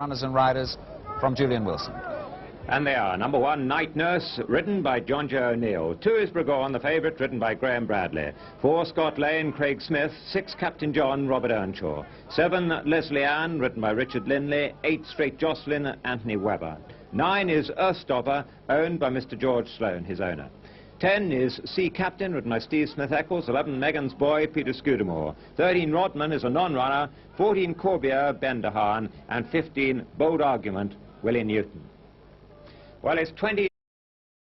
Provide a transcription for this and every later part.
runners and riders from Julian Wilson. And they are number 1, Night Nurse, ridden by John Joe O'Neill. 2 is Bregawn, the favourite, ridden by Graham Bradley. 4, Scott Lane, Craig Smith. 6, Captain John, Robert Earnshaw. 7, Leslie Ann, ridden by Richard Linley. 8, Straight Jocelyn, Anthony Webber. 9 is Earthstopper, owned by Mr. George Sloane, his owner. 10 is Sea Captain, ridden by Steve Smith-Eccles. 11, Megan's Boy, Peter Scudamore. 13, Rodman is a non-runner. 14, Corbier, Ben DeHaan. And 15, Bold Argument, Willie Newton. Well, it's 20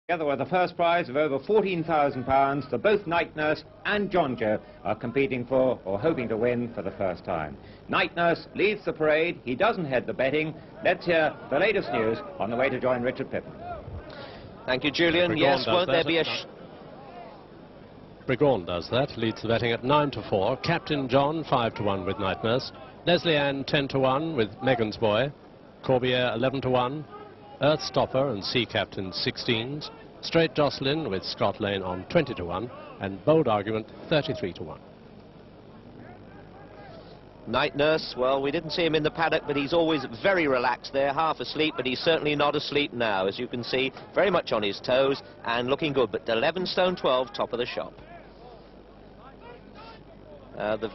together with the first prize of over £14,000 that both Night Nurse and John Joe are competing for or hoping to win for the first time. Night Nurse leads the parade. He doesn't head the betting. Let's hear the latest news on the way to join Richard Pippen. Thank you, Julian. Yes, won't there be a... Bregawn does that, leads the betting at 9-4. Captain John 5-1 with Night Nurse. Leslie Ann 10-1 with Megan's Boy. Corbier 11-1. Earthstopper and Sea Captain 16s. Straight Jocelyn with Scott Lane on 20-1. And Bold Argument 33-1. Night Nurse, well, we didn't see him in the paddock, but he's always very relaxed there, half asleep, but he's certainly not asleep now, as you can see, very much on his toes and looking good, but 11 stone 12, top of the shop. The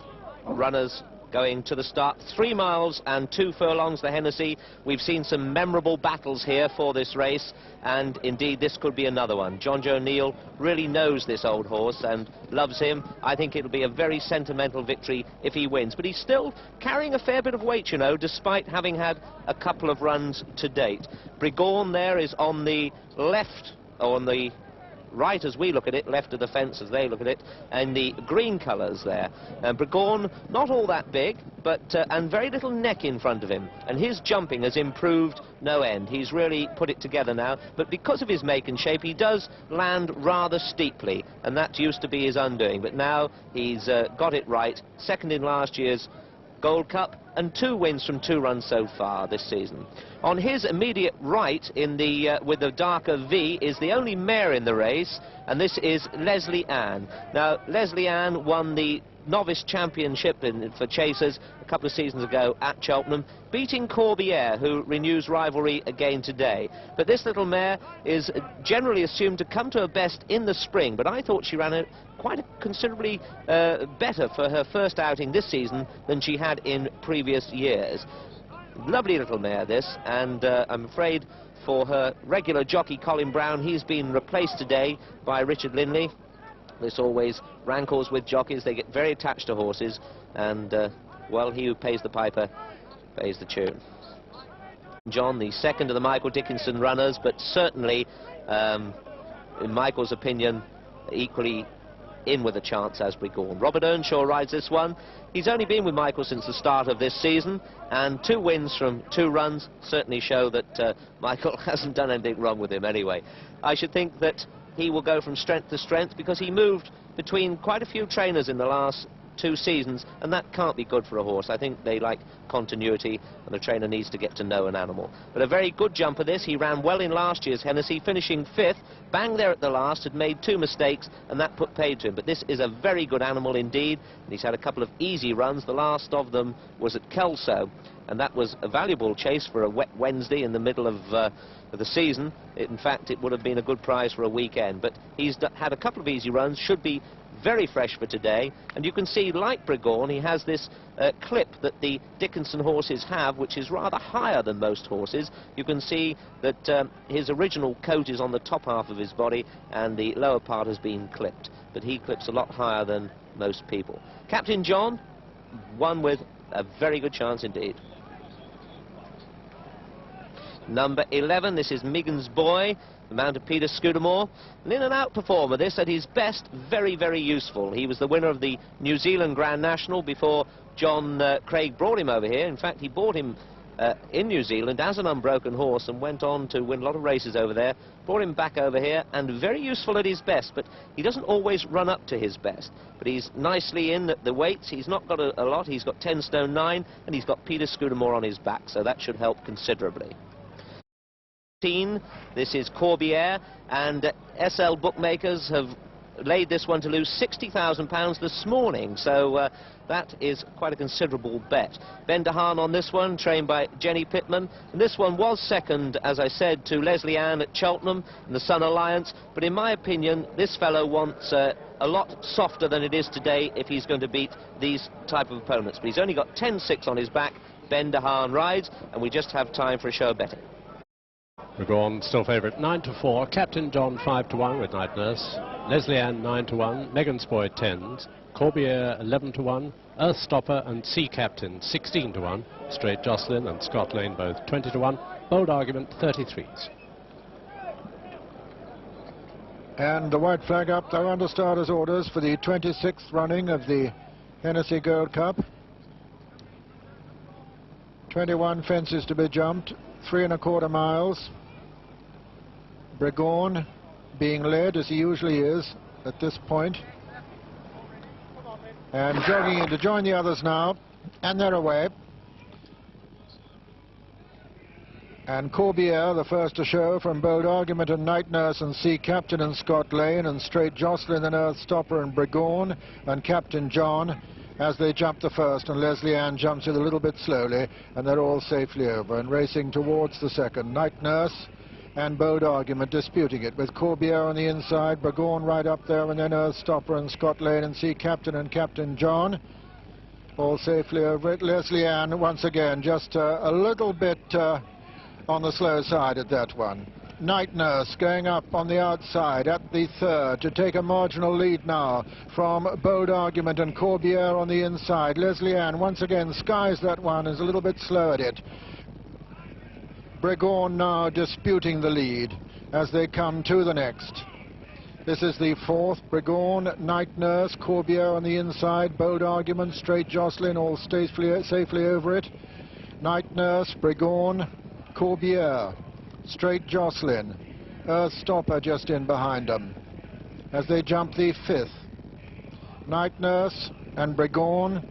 runners going to the start, 3 miles and 2 furlongs, the Hennessy. We've seen some memorable battles here for this race, and indeed this could be another one. John Joe O'Neill really knows this old horse and loves him. I think it'll be a very sentimental victory if he wins, but he's still carrying a fair bit of weight, you know, despite having had a couple of runs to date. Bregawn there is on the left, or on the right as we look at it, left of the fence as they look at it, and the green colours there. Bregawn, not all that big, but and very little neck in front of him, and his jumping has improved no end. He's really put it together now, but because of his make and shape, he does land rather steeply, and that used to be his undoing, but now he's got it right. Second in last year's Gold Cup, and 2 wins from 2 runs so far this season. On his immediate right, in the with the darker V, is the only mare in the race, and this is Leslie Ann. Now, Leslie Ann won the novice championship for chasers a couple of seasons ago at Cheltenham, beating Corbier, who renews rivalry again today. But this little mare is generally assumed to come to her best in the spring, but I thought she ran it quite considerably better for her first outing this season than she had in previous years. Lovely little mare this, and I'm afraid for her regular jockey Colin Brown, he's been replaced today by Richard Linley. This always rankles with jockeys. They get very attached to horses, and well, he who pays the piper pays the tune. John, the second of the Michael Dickinson runners, but certainly in Michael's opinion equally in with a chance as Bregawn. Robert Earnshaw rides this one. He's only been with Michael since the start of this season, and 2 wins from 2 runs certainly show that Michael hasn't done anything wrong with him anyway. I should think that he will go from strength to strength, because he moved between quite a few trainers in the last 2 seasons, and that can't be good for a horse. I think they like continuity, and the trainer needs to get to know an animal. But a very good jumper this. He ran well in last year's Hennessy, finishing 5th, bang there at the last, had made 2 mistakes, and that put paid to him. But this is a very good animal indeed, and he's had a couple of easy runs. The last of them was at Kelso, and that was a valuable chase for a wet Wednesday in the middle of the season. In fact, it would have been a good prize for a weekend, but he's had a couple of easy runs, should be very fresh for today. And you can see, like Bregawn, he has this clip that the Dickinson horses have, which is rather higher than most horses. You can see that his original coat is on the top half of his body, and the lower part has been clipped, but he clips a lot higher than most people. Captain John, one with a very good chance indeed. Number 11, this is Megan's Boy, the mount of Peter Scudamore. An in-and-out performer, this at his best, very, very useful. He was the winner of the New Zealand Grand National before John Craig brought him over here. In fact, he bought him in New Zealand as an unbroken horse and went on to win a lot of races over there. Brought him back over here, and very useful at his best, but he doesn't always run up to his best. But he's nicely in at the weights. He's not got a lot. He's got 10 stone 9, and he's got Peter Scudamore on his back, so that should help considerably. This is Corbier, and SL bookmakers have laid this one to lose £60,000 this morning, so that is quite a considerable bet. Ben DeHaan on this one, trained by Jenny Pittman. And this one was second, as I said, to Leslie Ann at Cheltenham in the Sun Alliance, but in my opinion, this fellow wants a lot softer than it is today if he's going to beat these type of opponents. But he's only got 10-6 on his back. Ben DeHaan rides, and we just have time for a show of betting. Bregawn still favourite 9-4. Captain John 5-1 with Night Nurse. Leslie Ann 9-1. Megan's Boy 10s. Corbiere 11-1. Earthstopper and Sea Captain 16-1. Straight Jocelyn and Scott Lane both 20-1. Bold Argument 33s. And the white flag up there under starters' orders for the 26th running of the Hennessy Gold Cup. 21 fences to be jumped, 3 1/4 miles. Bregawn being led, as he usually is at this point. And jogging in to join the others now, and they're away. And Corbiere, the first to show from Bold Argument and Night Nurse and Sea Captain and Scott Lane, and Straight Jocelyn and Earthstopper and Bregawn and Captain John as they jump the first, and Leslie Ann jumps it a little bit slowly, and they're all safely over and racing towards the second. Night Nurse and Bold Argument disputing it, with Corbiere on the inside, Bregawn right up there, and then Earthstopper and Scott Lane and Sea Captain and Captain John all safely over it. Leslie Ann once again just a little bit on the slow side at that one. Night Nurse going up on the outside at the third to take a marginal lead now from Bold Argument and Corbiere on the inside. Leslie Ann once again skies that one, is a little bit slow at it. Bregawn now disputing the lead as they come to the next. This is the fourth. Bregawn, Night Nurse, Corbiere on the inside, Bold Argument, Straight Jocelyn all safely over it. Night Nurse, Bregawn, Corbiere, Straight Jocelyn, Earthstopper just in behind them as they jump the fifth. Night Nurse and Bregawn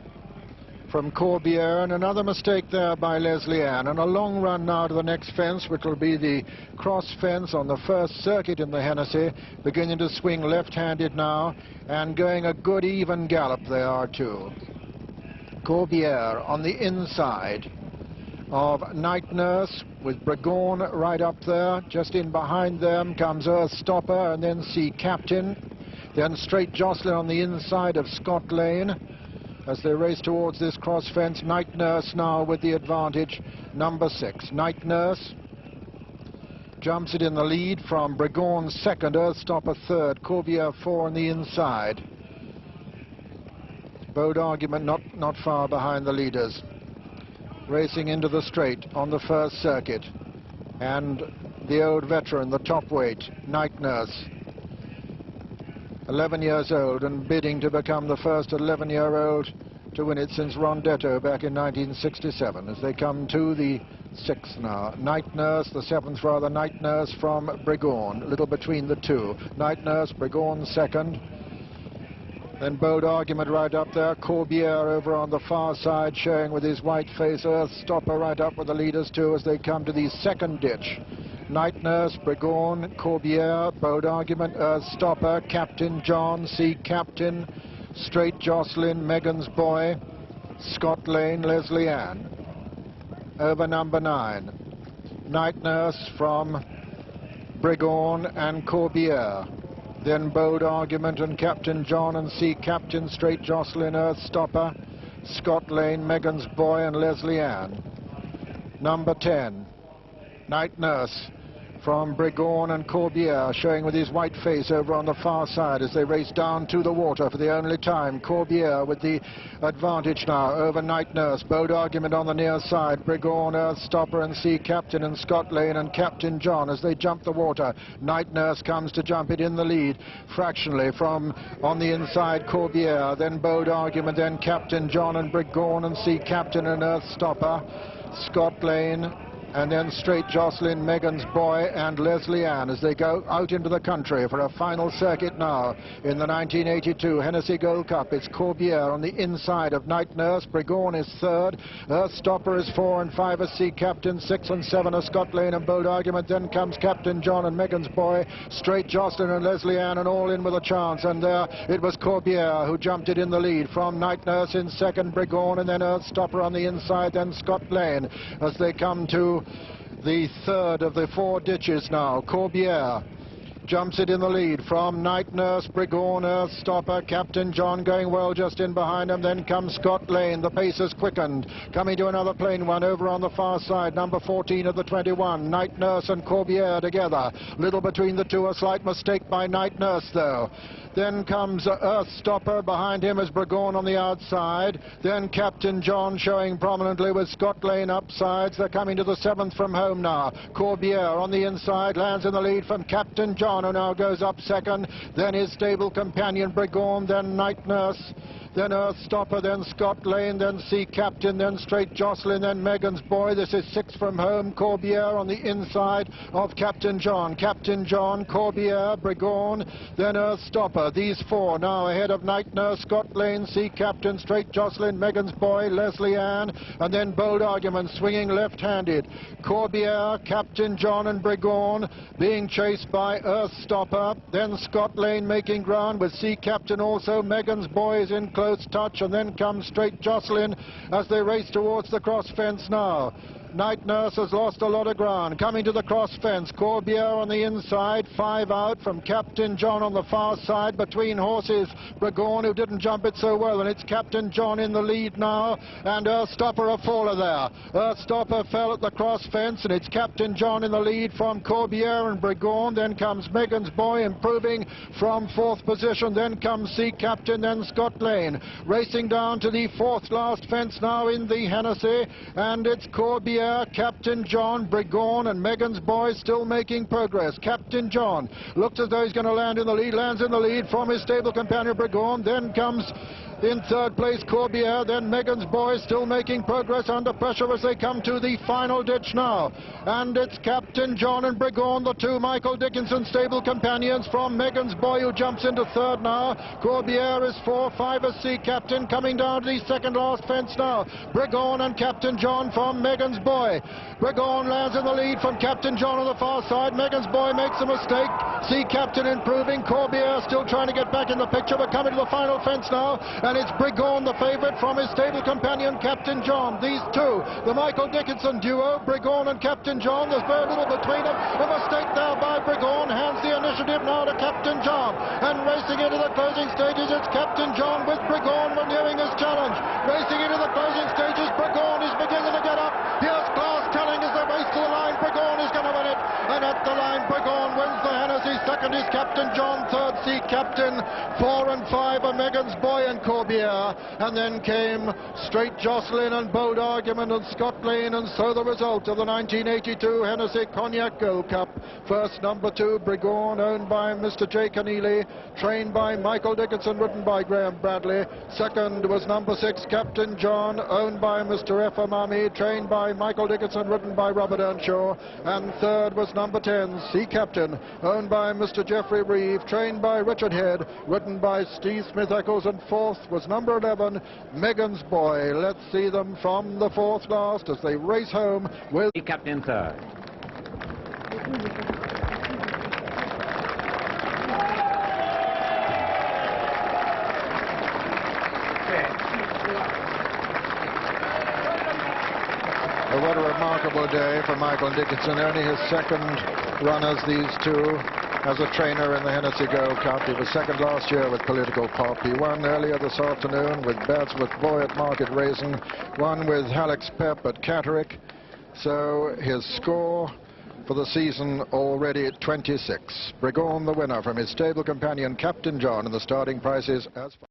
from Corbiere, and another mistake there by Leslie Ann, and a long run now to the next fence, which will be the cross fence on the first circuit in the Hennessy, beginning to swing left-handed now, and going a good even gallop they are too. Corbiere on the inside of Night Nurse, with Bregawn right up there. Just in behind them comes Earthstopper, and then Sea Captain, then Straight Jocelyn on the inside of Scott Lane as they race towards this cross fence. Night Nurse now with the advantage, number 6. Night Nurse jumps it in the lead from Bregawn second, Earthstopper third, Corbiere 4 on the inside. Bold Argument not far behind the leaders, racing into the straight on the first circuit. And the old veteran, the top weight, Night Nurse, 11 years old and bidding to become the first 11-year-old to win it since Rondetto back in 1967, as they come to the 6th now. Night Nurse, the 7th rather, Night Nurse from Bregawn, a little between the two. Night Nurse, Bregawn second. Then Bold Argument right up there. Corbiere over on the far side, showing with his white face. Earthstopper right up with the leaders too as they come to the second ditch. Night Nurse, Bregawn, Corbiere, Bold Argument, Earthstopper, Captain John, Sea Captain, Straight Jocelyn, Megan's Boy, Scott Lane, Leslie Ann. Over number 9. Night Nurse from Bregawn and Corbiere. Then Bold Argument and Captain John and Sea Captain, Straight Jocelyn, Earthstopper, Scott Lane, Megan's Boy and Leslie Ann. Number 10, Night Nurse from Bregawn and Corbiere, showing with his white face over on the far side as they race down to the water for the only time. Corbiere with the advantage now over Night Nurse. Bold Argument on the near side. Bregawn, Earthstopper and Sea Captain and Scott Lane and Captain John as they jump the water. Night Nurse comes to jump it in the lead fractionally from on the inside. Corbiere, then Bold Argument, then Captain John and Bregawn and Sea Captain and Earthstopper. Scott Lane and then Straight Jocelyn, Megan's Boy and Leslie Ann as they go out into the country for a final circuit now in the 1982 Hennessy Gold Cup. It's Corbière on the inside of Night Nurse. Bregawn is third. Earthstopper is 4 and 5 as Sea Captain. 6 and 7 are Scott Lane and Bold Argument. Then comes Captain John and Megan's Boy, Straight Jocelyn and Leslie Ann, and all in with a chance. And there it was Corbière who jumped it in the lead from Night Nurse in second, Bregawn, and then Earthstopper on the inside, then Scott Lane as they come to the third of the 4 ditches now. Corbière jumps it in the lead from Night Nurse, Bregawn, Earthstopper, Captain John going well just in behind him. Then comes Scott Lane. The pace has quickened. Coming to another plain one over on the far side, number 14 of the 21. Night Nurse and Corbière together. Little between the two, a slight mistake by Night Nurse though. Then comes Earthstopper. Behind him is Bregawn on the outside. Then Captain John showing prominently with Scott Lane upsides. They're coming to the 7th from home now. Corbière on the inside lands in the lead from Captain John, who now goes up second. Then his stable companion Bregawn, then Night Nurse, then Earthstopper, then Scott Lane, then Sea Captain, then Straight Jocelyn, then Megan's Boy. This is 6 from home. Corbière on the inside of Captain John. Captain John, Corbière, Bregawn, then Earthstopper. These 4 now ahead of Night Nurse, Scott Lane, Sea Captain, Straight Jocelyn, Megan's Boy, Leslie Ann, and then Bold Argument swinging left-handed. Corbière, Captain John and Bregawn being chased by Earthstopper. Then Scott Lane making ground with Sea Captain also. Megan's Boy is in close touch, and then comes Straight Jocelyn as they race towards the cross fence now. Night Nurse has lost a lot of ground. Coming to the cross fence, Corbière on the inside, 5 out from Captain John on the far side. Between horses, Bregawn, who didn't jump it so well, and it's Captain John in the lead now, and Earthstopper a faller there. Earthstopper fell at the cross fence, and it's Captain John in the lead from Corbière and Bregawn. Then comes Megan's Boy improving from 4th position. Then comes Sea Captain, then Scott Lane racing down to the 4th last fence now in the Hennessy, and it's Corbière, Captain John, Bregawn and Megan's Boy still making progress. Captain John looks as though he's going to land in the lead, lands in the lead from his stable companion Bregawn. Then comes in 3rd place Corbière, then Megan's Boy still making progress under pressure as they come to the final ditch now. And it's Captain John and Bregawn, the 2 Michael Dickinson stable companions from Megan's Boy, who jumps into 3rd now. Corbière is 4, 5 as Sea Captain, coming down to the 2nd last fence now. Bregawn and Captain John from Megan's Boy. Bregawn lands in the lead from Captain John on the far side. Megan's Boy makes a mistake. Sea Captain improving. Corbière still trying to get back in the picture, but coming to the final fence now. And it's Bregawn, the favourite, from his stable companion, Captain John. These 2, the Michael Dickinson duo, Bregawn and Captain John. There's very little between them. A mistake there by Bregawn. Hands the initiative now to Captain John. And racing into the closing stages, it's Captain John with Bregawn renewing his challenge. Racing into the closing stages, Bregawn is beginning to get up. Here's Glass telling as they race to the line, Bregawn is going to win it. And at the line, Bregawn wins the Hennessy. 2nd is Captain John, 3rd Sea Captain, 4 and 5 are Megan's Boy and Corbière, and then came Straight Jocelyn and Bold Argument and Scott Lane. And so the result of the 1982 Hennessy Cognac Gold Cup. First, number 2, Bregawn, owned by Mr. J. Keneally, trained by Michael Dickinson, ridden by Graham Bradley. Second was number 6, Captain John, owned by Mr. F. Amami, trained by Michael Dickinson, ridden by Robert Earnshaw. And third was number 10, Sea Captain, owned by Mr. Geoffrey Reeve, trained by Richard Head, ridden by Steve Smith-Eccles. And fourth was number 11, Megan's Boy. Let's see them from the 4th last as they race home with Sea Captain 3rd. What a remarkable day for Michael Dickinson. Only his 2nd run as these 2 as a trainer in the Hennessy Gold Cup. He was 2nd last year with Political Pop. He won earlier this afternoon with Badsworth Boy at Market Racing, won with Halleck's Pep at Catterick. So his score for the season already at 26. Bregawn the winner from his stable companion Captain John, and the starting prices as